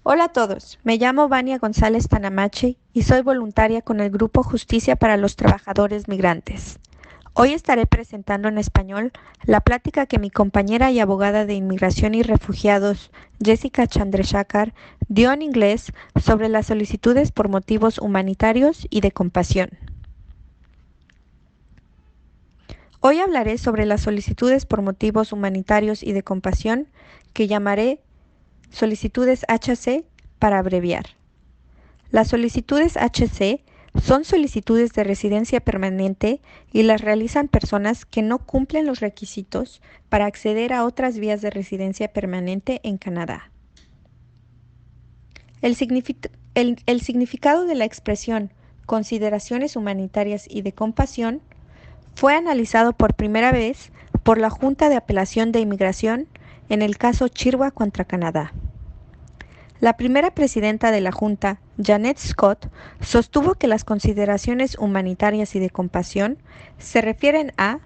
Hola a todos, me llamo Vania González Tanamachi y soy voluntaria con el Grupo Justicia para los Trabajadores Migrantes. Hoy estaré presentando en español la plática que mi compañera y abogada de Inmigración y Refugiados, Jessica Chandrasekhar, dio en inglés sobre las solicitudes por motivos humanitarios y de compasión. Hoy hablaré sobre las solicitudes por motivos humanitarios y de compasión, que llamaré solicitudes HC para abreviar. Las solicitudes HC son solicitudes de residencia permanente y las realizan personas que no cumplen los requisitos para acceder a otras vías de residencia permanente en Canadá. El significado de la expresión consideraciones humanitarias y de compasión fue analizado por primera vez por la Junta de Apelación de Inmigración en el caso Chirwa contra Canadá. La primera presidenta de la Junta, Janet Scott, sostuvo que las consideraciones humanitarias y de compasión se refieren a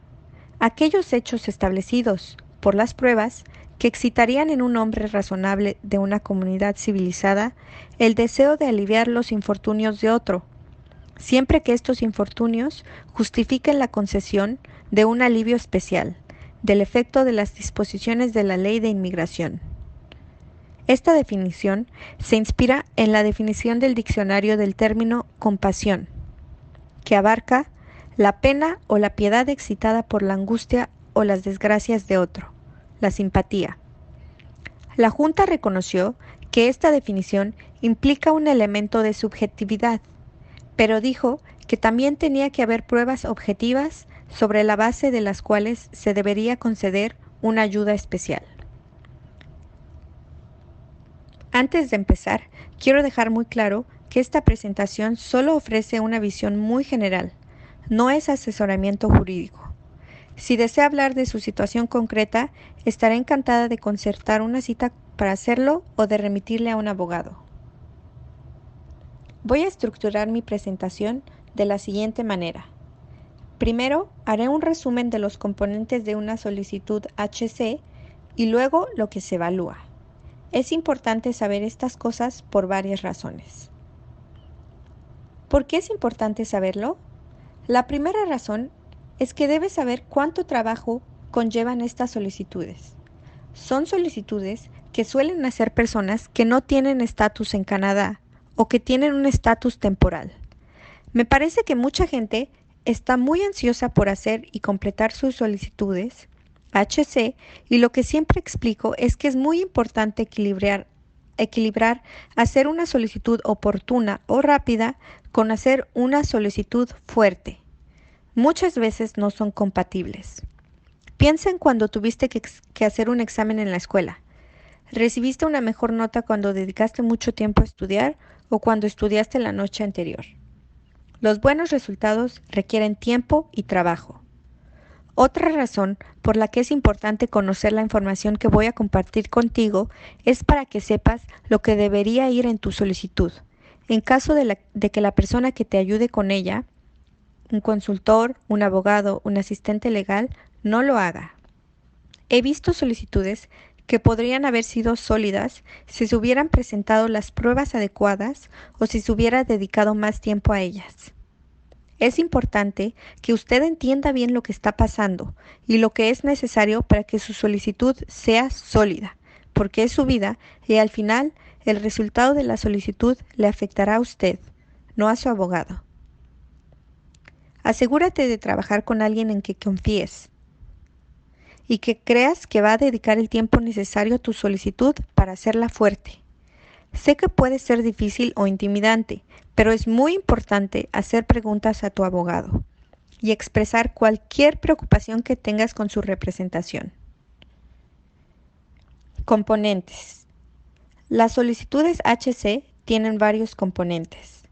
aquellos hechos establecidos por las pruebas que excitarían en un hombre razonable de una comunidad civilizada el deseo de aliviar los infortunios de otro, siempre que estos infortunios justifiquen la concesión de un alivio especial, del efecto de las disposiciones de la Ley de Inmigración. Esta definición se inspira en la definición del diccionario del término compasión, que abarca la pena o la piedad excitada por la angustia o las desgracias de otro, la simpatía. La Junta reconoció que esta definición implica un elemento de subjetividad, pero dijo que también tenía que haber pruebas objetivas sobre la base de las cuales se debería conceder una ayuda especial. Antes de empezar, quiero dejar muy claro que esta presentación solo ofrece una visión muy general, no es asesoramiento jurídico. Si desea hablar de su situación concreta, estaré encantada de concertar una cita para hacerlo o de remitirle a un abogado. Voy a estructurar mi presentación de la siguiente manera. Primero, haré un resumen de los componentes de una solicitud HC y luego lo que se evalúa. Es importante saber estas cosas por varias razones. ¿Por qué es importante saberlo? La primera razón es que debes saber cuánto trabajo conllevan estas solicitudes. Son solicitudes que suelen hacer personas que no tienen estatus en Canadá o que tienen un estatus temporal. Me parece que mucha gente está muy ansiosa por hacer y completar sus solicitudes HC, y lo que siempre explico es que es muy importante equilibrar hacer una solicitud oportuna o rápida con hacer una solicitud fuerte. Muchas veces no son compatibles. Piensa en cuando tuviste que hacer un examen en la escuela. ¿Recibiste una mejor nota cuando dedicaste mucho tiempo a estudiar o cuando estudiaste la noche anterior? Los buenos resultados requieren tiempo y trabajo. Otra razón por la que es importante conocer la información que voy a compartir contigo es para que sepas lo que debería ir en tu solicitud, en caso de que la persona que te ayude con ella, un consultor, un abogado, un asistente legal, no lo haga. He visto solicitudes que podrían haber sido sólidas si se hubieran presentado las pruebas adecuadas o si se hubiera dedicado más tiempo a ellas. Es importante que usted entienda bien lo que está pasando y lo que es necesario para que su solicitud sea sólida, porque es su vida y al final el resultado de la solicitud le afectará a usted, no a su abogado. Asegúrate de trabajar con alguien en que confíes y que creas que va a dedicar el tiempo necesario a tu solicitud para hacerla fuerte. Sé que puede ser difícil o intimidante, pero es muy importante hacer preguntas a tu abogado y expresar cualquier preocupación que tengas con su representación. Componentes. Las solicitudes HC tienen varios componentes.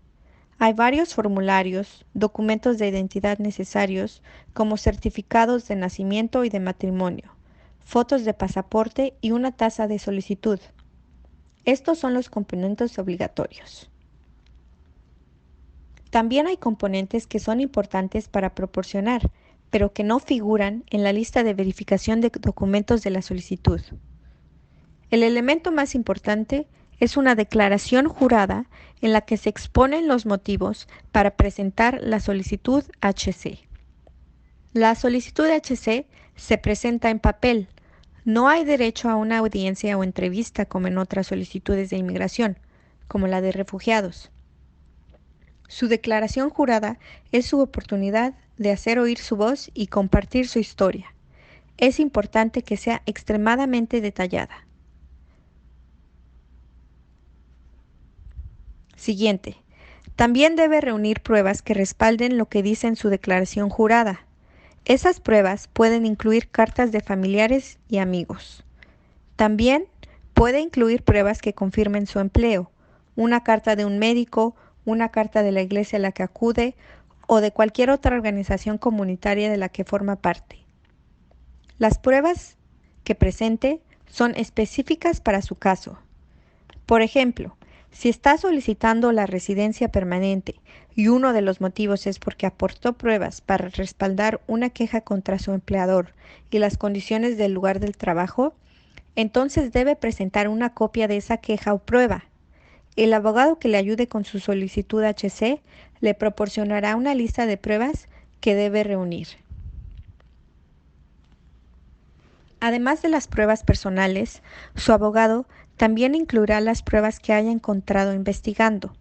Hay varios formularios, documentos de identidad necesarios, como certificados de nacimiento y de matrimonio, fotos de pasaporte y una tasa de solicitud. Estos son los componentes obligatorios. También hay componentes que son importantes para proporcionar, pero que no figuran en la lista de verificación de documentos de la solicitud. El elemento más importante Es una declaración jurada en la que se exponen los motivos para presentar la solicitud HC. La solicitud HC se presenta en papel. No hay derecho a una audiencia o entrevista como en otras solicitudes de inmigración, como la de refugiados. Su declaración jurada es su oportunidad de hacer oír su voz y compartir su historia. Es importante que sea extremadamente detallada. Siguiente. También debe reunir pruebas que respalden lo que dice en su declaración jurada. Esas pruebas pueden incluir cartas de familiares y amigos. También puede incluir pruebas que confirmen su empleo, una carta de un médico, una carta de la iglesia a la que acude o de cualquier otra organización comunitaria de la que forma parte. Las pruebas que presente son específicas para su caso. Por ejemplo, si está solicitando la residencia permanente y uno de los motivos es porque aportó pruebas para respaldar una queja contra su empleador y las condiciones del lugar del trabajo, entonces debe presentar una copia de esa queja o prueba. El abogado que le ayude con su solicitud HC le proporcionará una lista de pruebas que debe reunir. Además de las pruebas personales, su abogado también incluirá las pruebas que haya encontrado investigando.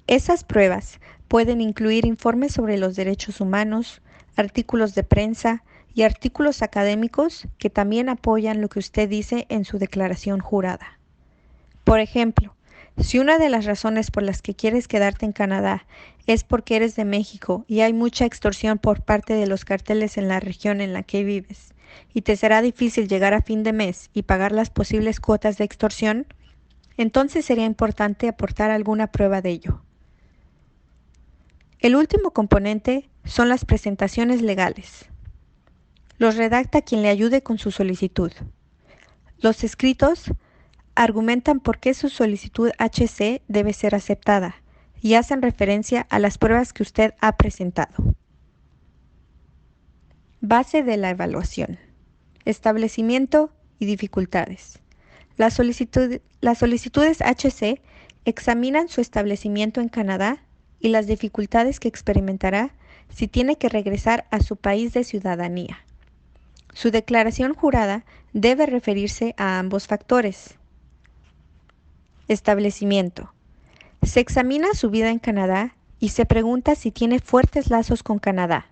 Esas pruebas pueden incluir informes sobre los derechos humanos, artículos de prensa y artículos académicos que también apoyan lo que usted dice en su declaración jurada. Por ejemplo, si una de las razones por las que quieres quedarte en Canadá es porque eres de México y hay mucha extorsión por parte de los carteles en la región en la que vives, y te será difícil llegar a fin de mes y pagar las posibles cuotas de extorsión, entonces sería importante aportar alguna prueba de ello. El último componente son las presentaciones legales. Los redacta quien le ayude con su solicitud. Los escritos argumentan por qué su solicitud HC debe ser aceptada y hacen referencia a las pruebas que usted ha presentado. Base de la evaluación. Establecimiento y dificultades. Las solicitudes HC examinan su establecimiento en Canadá y las dificultades que experimentará si tiene que regresar a su país de ciudadanía. Su declaración jurada debe referirse a ambos factores. Establecimiento. Se examina su vida en Canadá y se pregunta si tiene fuertes lazos con Canadá.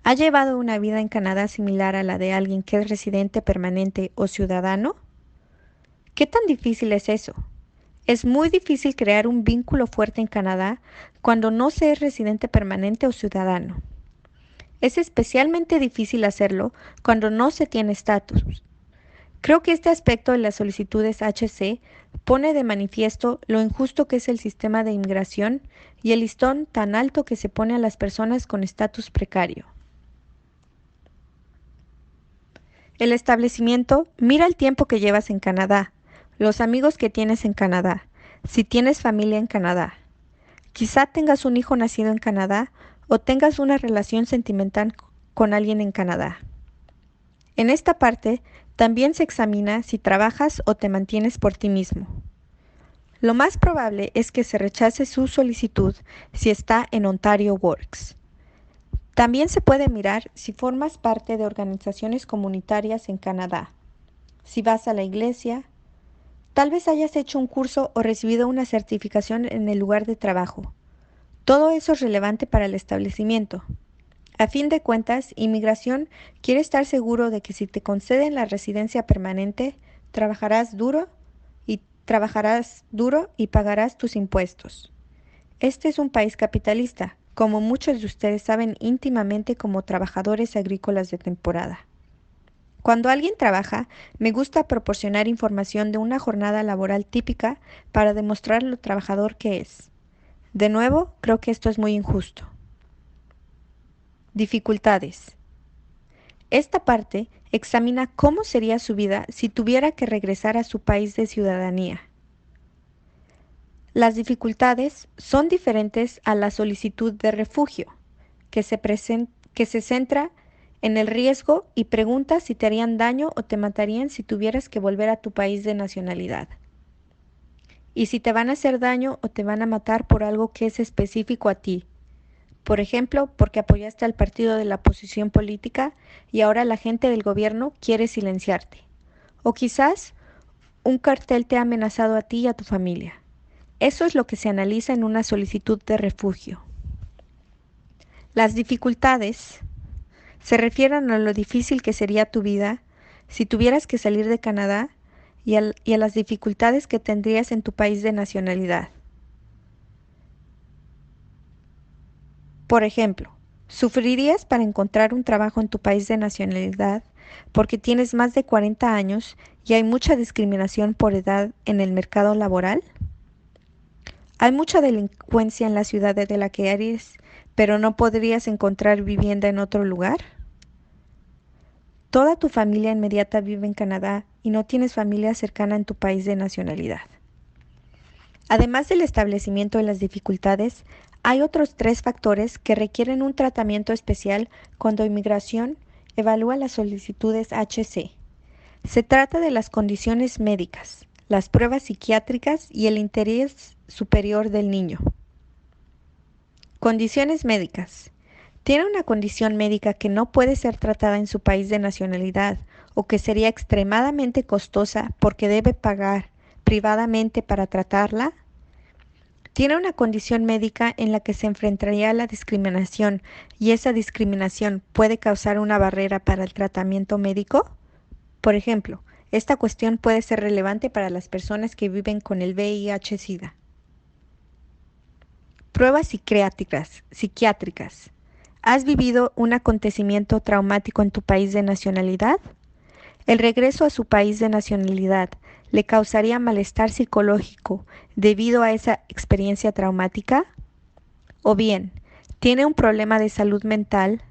¿Ha llevado una vida en Canadá similar a la de alguien que es residente permanente o ciudadano? ¿Qué tan difícil es eso? Es muy difícil crear un vínculo fuerte en Canadá cuando no se es residente permanente o ciudadano. Es especialmente difícil hacerlo cuando no se tiene estatus. Creo que este aspecto de las solicitudes HC pone de manifiesto lo injusto que es el sistema de inmigración y el listón tan alto que se pone a las personas con estatus precario. El establecimiento mira el tiempo que llevas en Canadá, los amigos que tienes en Canadá, si tienes familia en Canadá. Quizá tengas un hijo nacido en Canadá o tengas una relación sentimental con alguien en Canadá. En esta parte también se examina si trabajas o te mantienes por ti mismo. Lo más probable es que se rechace su solicitud si está en Ontario Works. También se puede mirar si formas parte de organizaciones comunitarias en Canadá, si vas a la iglesia, tal vez hayas hecho un curso o recibido una certificación en el lugar de trabajo. Todo eso es relevante para el establecimiento. A fin de cuentas, Inmigración quiere estar seguro de que si te conceden la residencia permanente, trabajarás duro y pagarás tus impuestos. Este es un país capitalista, como muchos de ustedes saben íntimamente como trabajadores agrícolas de temporada. Cuando alguien trabaja, me gusta proporcionar información de una jornada laboral típica para demostrar lo trabajador que es. De nuevo, creo que esto es muy injusto. Dificultades. Esta parte examina cómo sería su vida si tuviera que regresar a su país de ciudadanía. Las dificultades son diferentes a la solicitud de refugio, que se centra en el riesgo y pregunta si te harían daño o te matarían si tuvieras que volver a tu país de nacionalidad. y si te van a hacer daño o te van a matar por algo que es específico a ti. Por ejemplo, porque apoyaste al partido de la oposición política y ahora la gente del gobierno quiere silenciarte. O quizás un cartel te ha amenazado a ti y a tu familia. Eso es lo que se analiza en una solicitud de refugio. Las dificultades se refieren a lo difícil que sería tu vida si tuvieras que salir de Canadá y a las dificultades que tendrías en tu país de nacionalidad. Por ejemplo, ¿sufrirías para encontrar un trabajo en tu país de nacionalidad porque tienes más de 40 años y hay mucha discriminación por edad en el mercado laboral? ¿Hay mucha delincuencia en la ciudad de la que eres, pero no podrías encontrar vivienda en otro lugar? ¿Toda tu familia inmediata vive en Canadá y no tienes familia cercana en tu país de nacionalidad? Además del establecimiento de las dificultades, hay otros 3 factores que requieren un tratamiento especial cuando Inmigración evalúa las solicitudes HC. Se trata de las condiciones médicas, las pruebas psiquiátricas y el interés superior del niño. Condiciones médicas. Tiene una condición médica que no puede ser tratada en su país de nacionalidad o que sería extremadamente costosa porque debe pagar privadamente para tratarla. Tiene una condición médica en la que se enfrentaría a la discriminación y esa discriminación puede causar una barrera para el tratamiento médico. Por ejemplo, esta cuestión puede ser relevante para las personas que viven con el VIH-Sida. Pruebas psiquiátricas. ¿Has vivido un acontecimiento traumático en tu país de nacionalidad? ¿El regreso a su país de nacionalidad le causaría malestar psicológico debido a esa experiencia traumática? O bien, tiene un problema de salud mental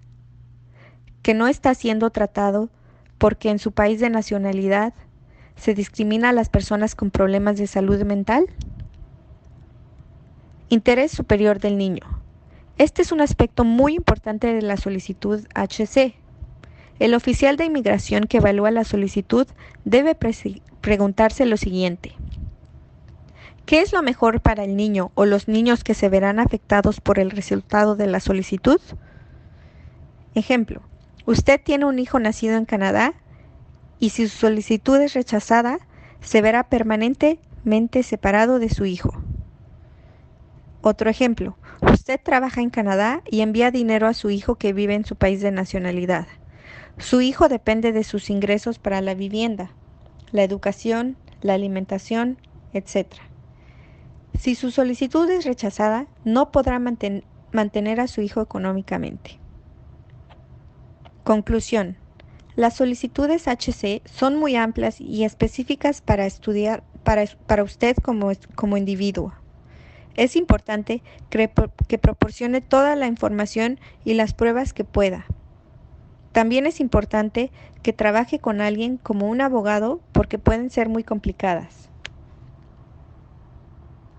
que no está siendo tratado porque en su país de nacionalidad se discrimina a las personas con problemas de salud mental. Interés superior del niño. Este es un aspecto muy importante de la solicitud HC. El oficial de inmigración que evalúa la solicitud debe preguntarse lo siguiente. ¿Qué es lo mejor para el niño o los niños que se verán afectados por el resultado de la solicitud? Ejemplo, usted tiene un hijo nacido en Canadá y si su solicitud es rechazada, se verá permanentemente separado de su hijo. Otro ejemplo, usted trabaja en Canadá y envía dinero a su hijo que vive en su país de nacionalidad. Su hijo depende de sus ingresos para la vivienda, la educación, la alimentación, etc. Si su solicitud es rechazada, no podrá mantener a su hijo económicamente. Conclusión. Las solicitudes HC son muy amplias y específicas para estudiar para usted como individuo. Es importante que proporcione toda la información y las pruebas que pueda. También es importante que trabaje con alguien como un abogado porque pueden ser muy complicadas.